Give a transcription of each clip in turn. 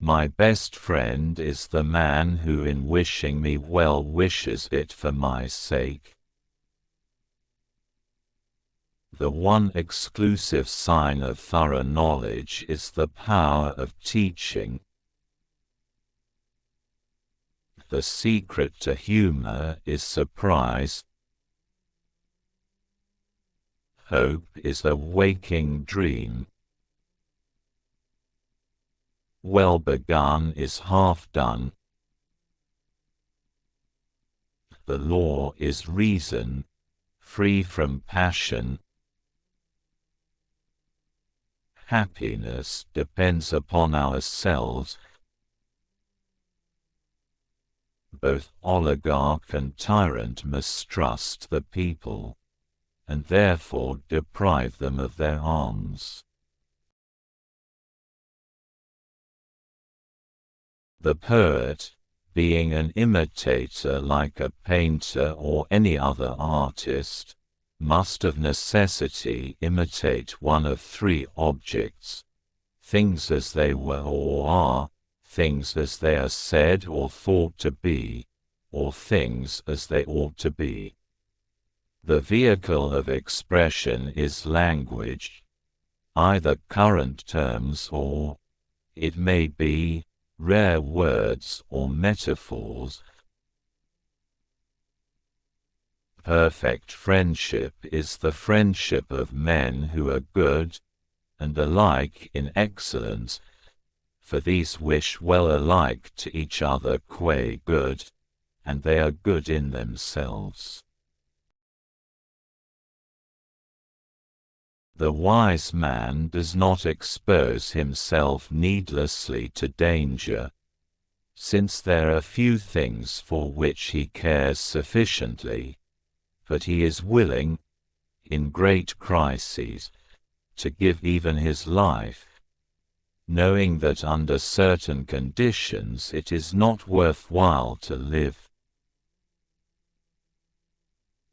My best friend is the man who in wishing me well wishes it for my sake. The one exclusive sign of thorough knowledge is the power of teaching. The secret to humor is surprise. Hope is a waking dream. Well begun is half done. The law is reason, free from passion. Happiness depends upon ourselves. Both oligarch and tyrant mistrust the people, and therefore deprive them of their alms. The poet, being an imitator like a painter or any other artist, must of necessity imitate one of three objects: things as they were or are, things as they are said or thought to be, or things as they ought to be. The vehicle of expression is language, either current terms or, it may be, rare words or metaphors. Perfect friendship is the friendship of men who are good, and alike in excellence, for these wish well alike to each other qua good, and they are good in themselves. The wise man does not expose himself needlessly to danger, since there are few things for which he cares sufficiently, but he is willing, in great crises, to give even his life, knowing that under certain conditions it is not worth while to live.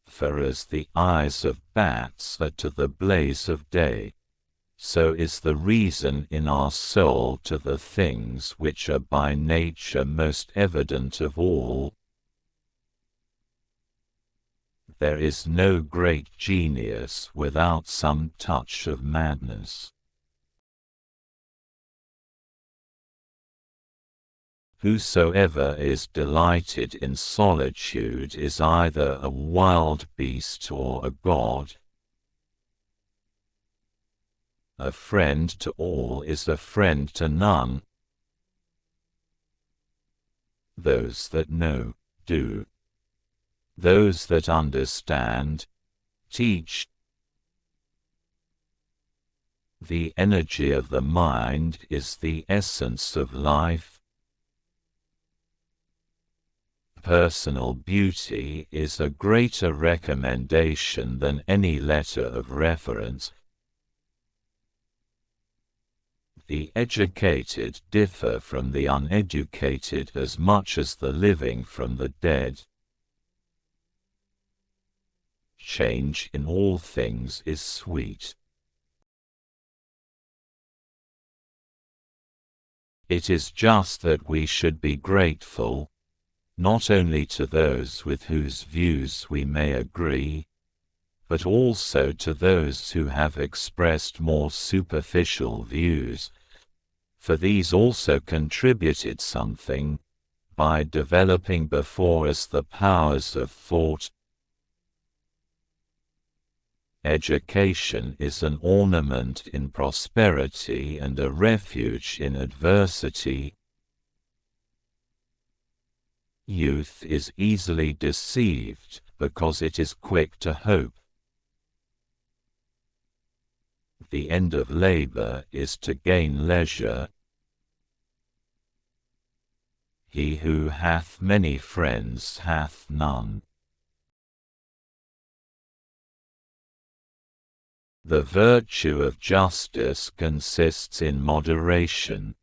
For as the eyes of bats are to the blaze of day, so is the reason in our soul to the things which are by nature most evident of all. There is no great genius without some touch of madness. Whosoever is delighted in solitude is either a wild beast or a god. A friend to all is a friend to none. Those that know, do. Those that understand, teach. The energy of the mind is the essence of life. Personal beauty is a greater recommendation than any letter of reference. The educated differ from the uneducated as much as the living from the dead. Change in all things is sweet. It is just that we should be grateful, not only to those with whose views we may agree, but also to those who have expressed more superficial views, for these also contributed something, by developing before us the powers of thought. Education is an ornament in prosperity and a refuge in adversity. Youth is easily deceived because it is quick to hope. The end of labor is to gain leisure. He who hath many friends hath none. The virtue of justice consists in moderation,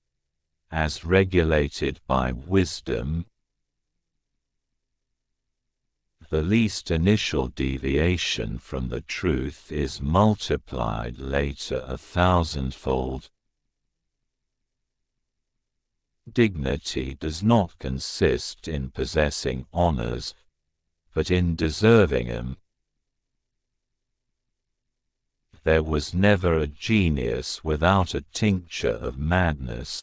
as regulated by wisdom. The least initial deviation from the truth is multiplied later 1,000-fold. Dignity does not consist in possessing honors, but in deserving them. There was never a genius without a tincture of madness.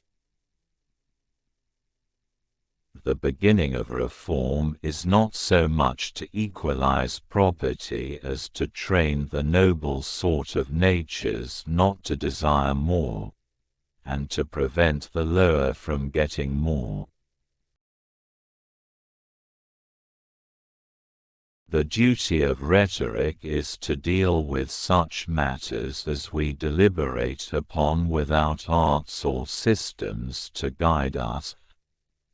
The beginning of reform is not so much to equalize property as to train the noble sort of natures not to desire more, and to prevent the lower from getting more. The duty of rhetoric is to deal with such matters as we deliberate upon without arts or systems to guide us,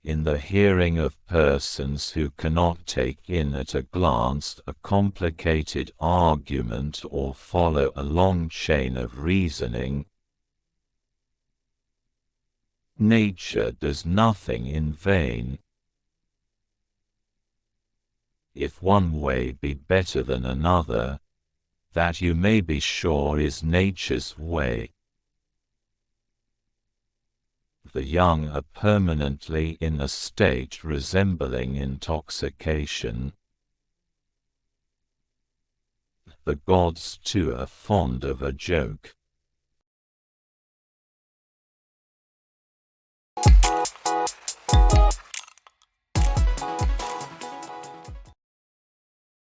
in the hearing of persons who cannot take in at a glance a complicated argument or follow a long chain of reasoning. Nature does nothing in vain. If one way be better than another, that you may be sure is nature's way. The young are permanently in a state resembling intoxication. The gods too are fond of a joke.